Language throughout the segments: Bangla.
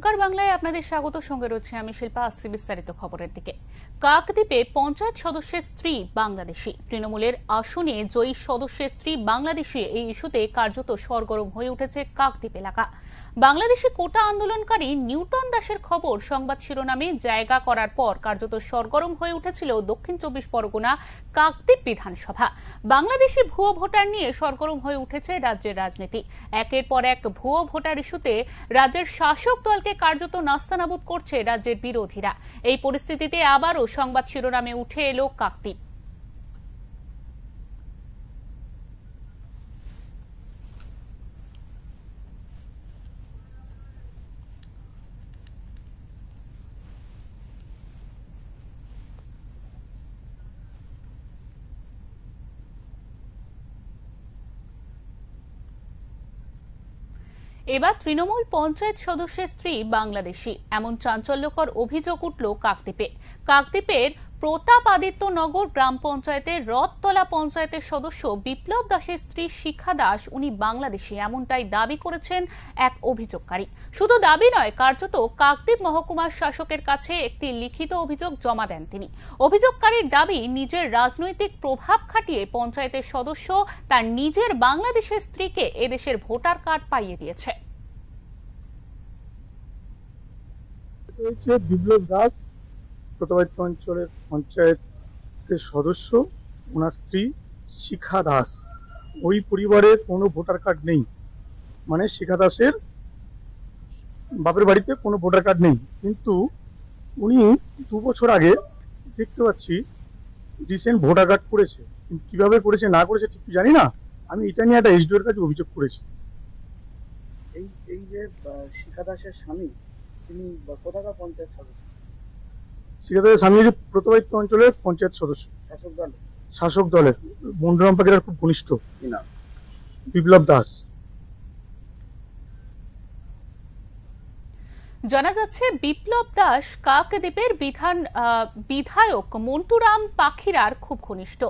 ওঙ্কার বাংলায় আপনাদের স্বাগত। সঙ্গে রয়েছে আমি শিল্পা। আসছি বিস্তারিত খবরের দিকে। কাকদ্বীপে পঞ্চায়েত সদস্যের স্ত্রী বাংলাদেশি। তৃণমূলের আসনে জয়ী সদস্যের স্ত্রী বাংলাদেশি, এই ইস্যুতে কার্যত সরগরম হয়ে উঠেছে কাকদ্বীপ এলাকা। বাংলাদেশি কোটা আন্দোলনকারী নিউটন দাসের খবর সংবাদ শিরোনামে জায়গা করার পর কার্যত সরগরম হয়ে উঠেছিল দক্ষিণ 24 পরগনা কাকদ্বীপ বিধানসভা। বাংলাদেশি ভুয়ো ভোটার নিয়ে সরগরম হয়ে উঠেছে রাজ্যের রাজনীতি। একের পর এক ভুয়ো ভোটার ইস্যুতে রাজ্যের শাসক দলকে কার্যত নাস্তানাবুদ করছে রাজ্যের বিরোধীরা। এই পরিস্থিতিতে আবারও সংবাদ শিরোনামে উঠে এলো কাকদ্বীপ। এবার তৃণমূল পঞ্চায়েত সদস্যের স্ত্রী বাংলাদেশি, এমন চাঞ্চল্যকর অভিযোগ উঠল কাকদ্বীপে। কাকদ্বীপের প্রতাপাদিত্য নগর গ্রাম পঞ্চায়েতের রথতলা পঞ্চায়েতের সদস্য বিপ্লব দাসের স্ত্রী শিখা দাস উনি বাংলাদেশি, এমনটাই দাবি করেছেন এক অভিযোগকারী। শুধু দাবি নয়, কার্যত কাকদ্বীপ মহকুমার শাসকের কাছে একটি লিখিত অভিযোগ জমা দেন তিনি। অভিযোগকারীর দাবি, নিজের রাজনৈতিক প্রভাব খাটিয়ে পঞ্চায়েতের সদস্য তার নিজের বাংলাদেশের স্ত্রীকে এদেশের ভোটার কার্ড পাইয়ে দিয়েছে। বিপ্লব দাস প্রতাপাদিত্য অঞ্চলের পঞ্চায়েতের সদস্য, ওনার স্ত্রী শিখা দাস। ওই পরিবারের কোনো ভোটার কার্ড নেই, মানে শিখা দাসের বাপের বাড়িতে কোনো ভোটার কার্ড নেই। কিন্তু উনি 2 বছর আগে দেখতে পাচ্ছি রিসেন্ট ভোটার কার্ড করেছে। কিভাবে করেছে না করেছে ঠিক জানি না। আমি এটা নিয়ে একটা এসডিওর কাছে অভিযোগ করেছি। এই যে শিখা দাসের স্বামী, তিনি কোথাকার পঞ্চায়েত সদস্য? শিখা দাসের স্বামী হচ্ছে প্রতাপাদিত্য অঞ্চলের পঞ্চায়েত সদস্য, শাসক দলের বন্ধুরাম পাখিরার খুব ঘনিষ্ঠ বিপ্লব দাস। জানা যাচ্ছে বিপ্লব দাস কাকদ্বীপের বিধায়ক মন্টুরাম পাখিরার খুব ঘনিষ্ঠ।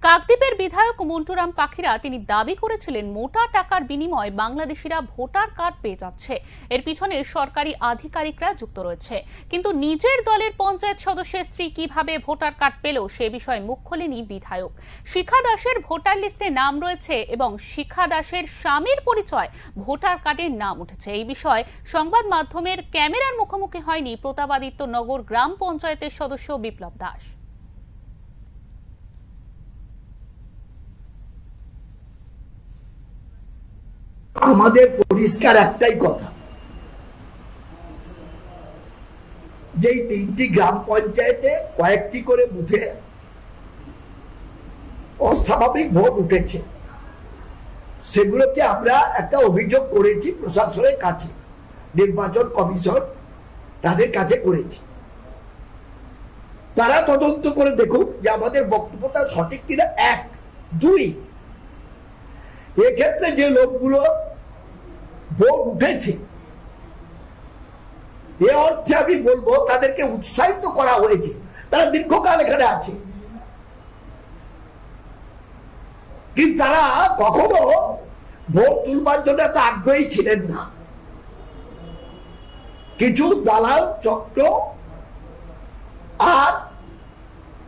কাকদ্বীপের বিধায়ক মন্টুরাম পাখিরা তিনি দাবি করেছিলেন মোটা টাকার বিনিময়ে বাংলাদেশিরা ভোটার কার্ড পেয়ে যাচ্ছে। এর পিছনে সরকারি আধিকারিকরা যুক্ত রয়েছে। কিন্তু নিজের দলের পঞ্চায়েত সদস্যের স্ত্রী কিভাবে ভোটার কার্ড পেল সে বিষয়ে মুখ খোলেনি বিধায়ক। শিখা দাসের ভোটার লিস্টে নাম রয়েছে এবং শিখা দাসের স্বামীর পরিচয় ভোটার কার্ডের নাম উঠেছে। এই বিষয়ে সংবাদ মাধ্যমের ক্যামেরার মুখোমুখি হয়নি প্রতাপাদিত্য নগর গ্রাম পঞ্চায়েতের সদস্য বিপ্লব দাস। আমাদের পরিষ্কার একটাই কথা, যে 3টি গ্রাম পঞ্চায়েতে কয়েকটি করে বুথে অস্বাভাবিক ভোট উঠেছে। সেগুলোকে আমরা একটা অভিযোগ করেছি প্রশাসনের কাছে, নির্বাচন কমিশন তাদের কাছে করেছি। তারা তদন্ত করে দেখুক যে আমাদের বক্তব্যটা সঠিক কিনা। 1, 2, এক্ষেত্রে যে লোকগুলো ভোট উঠেছে, এ অর্থে আমি বলবো তাদেরকে উৎসাহিত করা হয়েছে। তারা দীর্ঘকাল এখানে আছে, কিন্তু তারা কখনো ভোট তুলবার জন্য এত আগ্রহী ছিলেন না। কিছু দালাল চক্র আর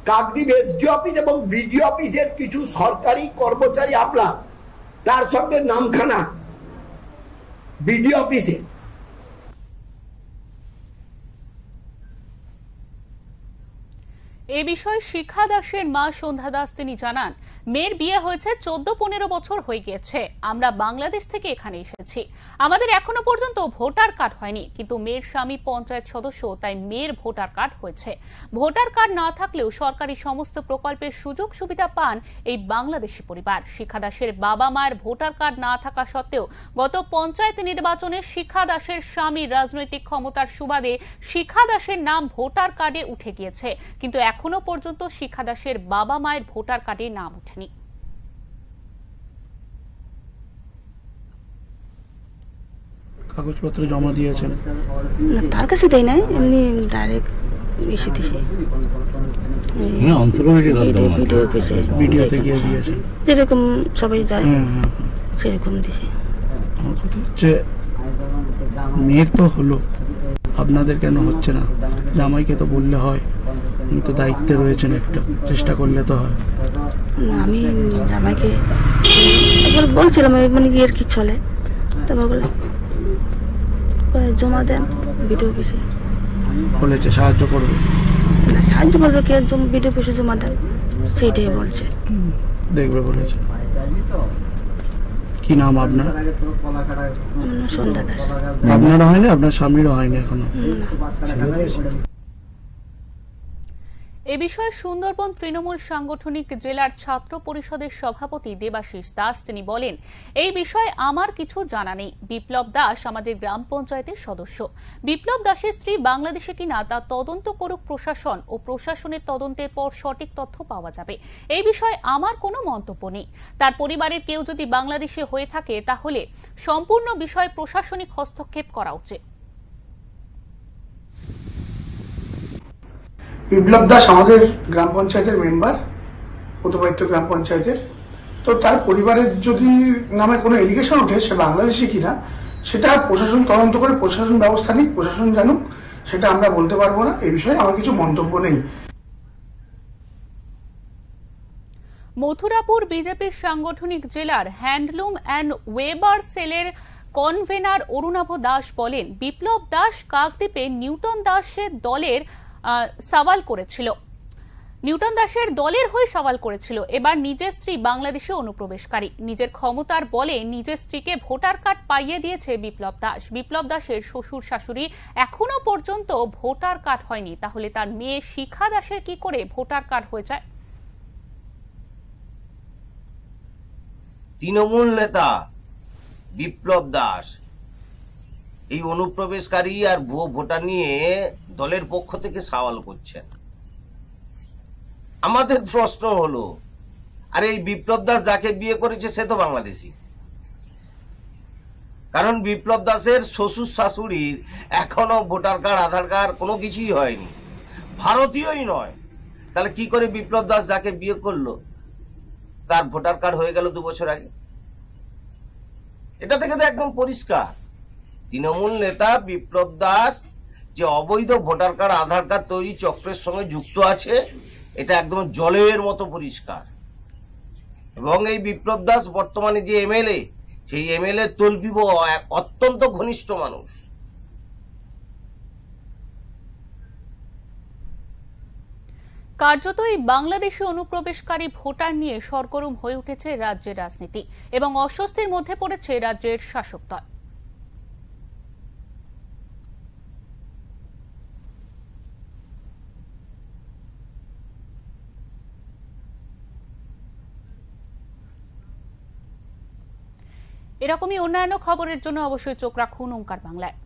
কাকদ্বীপ এসডি অফিস এবং বিডি অফিসের কিছু সরকারি কর্মচারী আমলা, তার সঙ্গে নামখানা বিডি অফিসে এ বিষয়ে শিখা দাসের মা সন্ধ্যা দাস তিনি জানান, মেয়ের বিয়ে হয়েছে 14-15 বছর হয়ে গিয়েছে। আমরা বাংলাদেশ থেকে এখানে এসেছি, আমাদের এখনো পর্যন্ত ভোটার কার্ড হয়নি। কিন্তু মেয়ের স্বামী পঞ্চায়েত সদস্য, তাই মেয়ের ভোটার কার্ড হয়েছে। ভোটার কার্ড না থাকলেও সরকারি সমস্ত প্রকল্পের সুযোগ সুবিধা পান এই বাংলাদেশি পরিবার। শিখা দাসের বাবা মায়ের ভোটার কার্ড না থাকা সত্ত্বেও গত পঞ্চায়েত নির্বাচনে শিখা দাসের স্বামীর রাজনৈতিক ক্ষমতার সুবাদে শিখা দাসের নাম ভোটার কার্ডে উঠে গিয়েছে। কিন্তু এখনো পর্যন্ত শিখা দাসের বাবা মায়ের ভোটার কার্ডে নাম ওঠেনি। কাগজপত্র জমা দিয়েছেন? তার কাছে দেয় নাই, এমনি ডাইরেক্ট এসে দিছে। যেরকম সবাই দেয় সেরকম দিছে। মেয়ের তো হলো, আপনাদের কেন হচ্ছে না? জামাইকে তো বললে হয়, উনি তো দায়িত্বে রয়েছেন, একটা চেষ্টা করলে তো হয়। আমি জামাইকে একবার বলছিলাম মানে ইয়ের কি চলে, তারপর বলে জমা দেন বিডিও অফিসে। বলেছে সাহায্য করবে, না সাহায্য করবে কে, বিডিও অফিসে জমা দেন, সেইটাই বলছে। দেখবে বলেছে। কি নাম আপনার? সন্ধ্যা দাস। আপনারও হয়নি, আপনার স্বামীরও হয়নি এখনো? এ বিষয়ে সুন্দরবন তৃণমূল সাংগঠনিক জেলার ছাত্র পরিষদের সভাপতি দেবাশিস দাস তিনি বলেন, এই বিষয়ে আমার কিছু জানা নেই। বিপ্লব দাস আমাদের গ্রাম পঞ্চায়েতের সদস্য। বিপ্লব দাসের স্ত্রী বাংলাদেশে কিনা তা তদন্ত করুক প্রশাসন, ও প্রশাসনের তদন্তের পর সঠিক তথ্য পাওয়া যাবে। এই বিষয়ে আমার কোনো মন্তব্য নেই। তার পরিবারের কেউ যদি বাংলাদেশে হয়ে থাকে তাহলে সম্পূর্ণ বিষয়ে প্রশাসনিক হস্তক্ষেপ করা উচিত। বিপ্লব দাস আমাদের গ্রাম পঞ্চায়েতের মেম্বার, প্রতবাহিত গ্রাম পঞ্চায়েতের। তো তার পরিবারের যদি নামে কোনো এলিগেশন ওঠে সে বাংলাদেশি কিনা, সেটা প্রশাসন তদন্ত করে প্রশাসন ব্যবস্থা নিক, প্রশাসন জানুক, সেটা আমরা বলতে পারবো না। এই বিষয়ে আমার কিছু মন্তব্য নেই। মথুরাপুর বিজেপির সাংগঠনিক জেলার হ্যান্ডলুম অ্যান্ড ওয়েবার সেলের কনভেনার অরুণাভ দাস বলেন, বিপ্লব দাস কাকদ্বীপে নিউটন দাসের দলের সওয়াল করেছিল, নিউটন দাসের দলের হয়ে সওয়াল করেছিল। এবার নিজের স্ত্রী বাংলাদেশে অনুপ্রবেশকারী, নিজের ক্ষমতার বলে নিজের স্ত্রীকে ভোটার কার্ড পাইয়ে দিয়েছে বিপ্লব দাস। বিপ্লব দাসের শ্বশুর শাশুড়ি এখনো পর্যন্ত ভোটার কার্ড হয়নি, তাহলে তার মেয়ে শিখা দাসের কি করে ভোটার কার্ড হয়ে যায়? তৃণমূল নেতা বিপ্লব দাস এই অনুপ্রবেশকারী আর ভুয়ো ভোটার নিয়ে দলের পক্ষ থেকে সওয়াল করছেন। আমাদের প্রশ্ন হলো, আরে এই বিপ্লব দাস যাকে বিয়ে করেছে সে তো বাংলাদেশি, কারণ বিপ্লব দাসের শ্বশুর শাশুড়ির এখনো ভোটার কার্ড আধার কার্ড কোনো কিছুই হয়নি, ভারতীয়ই নয়। তাহলে কি করে বিপ্লব দাস যাকে বিয়ে করলো তার ভোটার কার্ড হয়ে গেল 2 বছর আগে? এটা থেকে তো একদম পরিষ্কার তৃণমূল নেতা বিপ্লব দাস যে অবৈধ ভোটার কার্ড আধার কার্ড তৈরি চক্রের সঙ্গে যুক্ত আছে, এটা একদম জলের মতো পরিষ্কার। এবং এই বিপ্লব দাস বর্তমানে যে এমএলএ, সেই এমএলএ তল্পিব অত্যন্ত ঘনিষ্ঠ মানুষ। কার্যত এই বাংলাদেশি অনুপ্রবেশকারী ভোটার নিয়ে সরগরম হয়ে উঠেছে রাজ্যের রাজনীতি এবং অস্বস্তির মধ্যে পড়েছে রাজ্যের শাসক দল। এরকমই অন্যান্য খবরের জন্য অবশ্যই চোখ রাখুন ওঙ্কার বাংলায়।